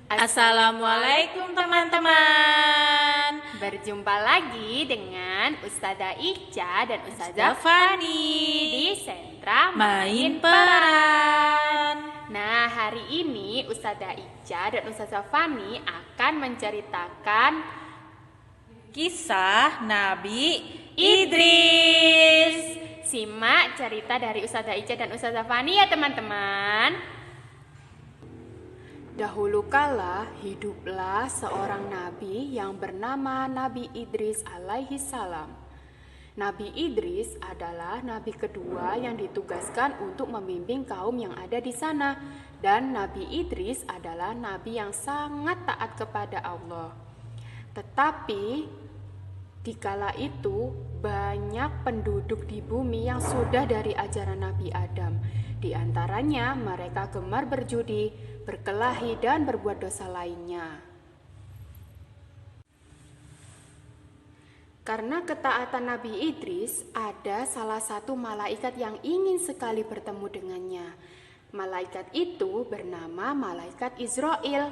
Assalamualaikum teman-teman. Berjumpa lagi dengan Ustazah Ica dan Ustazah Fani di Sentra Main Peran. Nah, hari ini Ustazah Ica dan Ustazah Fani akan menceritakan kisah Nabi Idris. Simak cerita dari Ustazah Ica dan Ustazah Fani ya teman-teman. Dahulu kala hiduplah seorang nabi yang bernama Nabi Idris alaihi salam. Nabi Idris adalah nabi kedua yang ditugaskan untuk membimbing kaum yang ada di sana, dan Nabi Idris adalah nabi yang sangat taat kepada Allah. Tetapi di kala itu banyak penduduk di bumi yang sudah dari ajaran Nabi Adam. Di antaranya mereka gemar berjudi, berkelahi, dan berbuat dosa lainnya. Karena ketaatan Nabi Idris, ada salah satu malaikat yang ingin sekali bertemu dengannya. Malaikat itu bernama Malaikat Israel.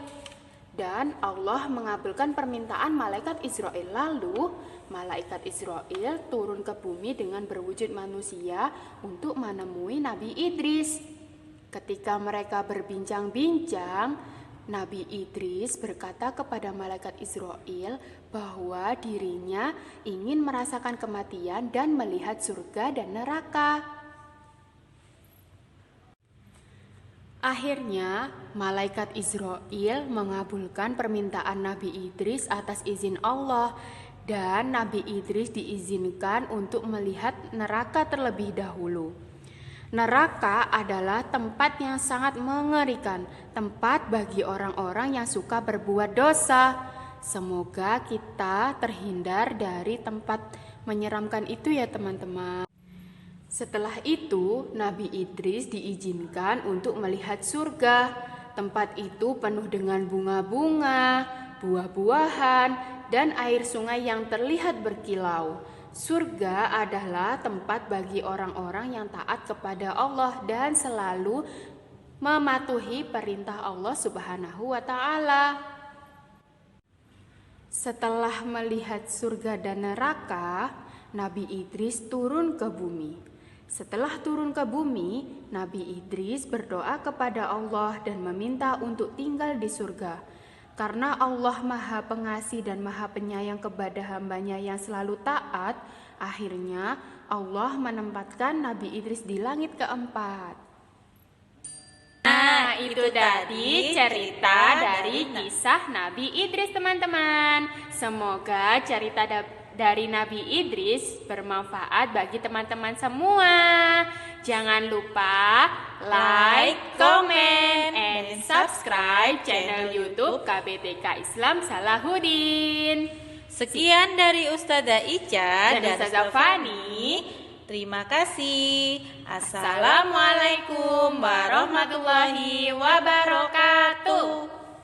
Dan Allah mengabulkan permintaan Malaikat Israel. Lalu Malaikat Israel turun ke bumi dengan berwujud manusia untuk menemui Nabi Idris. Ketika mereka berbincang-bincang, Nabi Idris berkata kepada Malaikat Israel bahwa dirinya ingin merasakan kematian dan melihat surga dan neraka. Akhirnya, Malaikat Israel mengabulkan permintaan Nabi Idris atas izin Allah, dan Nabi Idris diizinkan untuk melihat neraka terlebih dahulu. Neraka adalah tempat yang sangat mengerikan, tempat bagi orang-orang yang suka berbuat dosa. Semoga kita terhindar dari tempat menyeramkan itu ya teman-teman. Setelah itu, Nabi Idris diizinkan untuk melihat surga. Tempat itu penuh dengan bunga-bunga, buah-buahan, dan air sungai yang terlihat berkilau. Surga adalah tempat bagi orang-orang yang taat kepada Allah dan selalu mematuhi perintah Allah Subhanahu wa Ta'ala. Setelah melihat surga dan neraka, Nabi Idris turun ke bumi. Setelah turun ke bumi, Nabi Idris berdoa kepada Allah dan meminta untuk tinggal di surga. Karena Allah Maha Pengasih dan Maha Penyayang kepada hambanya yang selalu taat, akhirnya Allah menempatkan Nabi Idris di langit keempat. Nah, itu tadi cerita dari kisah Nabi Idris teman-teman. Semoga cerita dari Nabi Idris bermanfaat bagi teman-teman semua. Jangan lupa like, comment, and subscribe channel YouTube KBTK Islam Salahuddin. Sekian dari Ustazah Ica dan Ustazah Fani. Terima kasih. Assalamualaikum warahmatullahi wabarakatuh.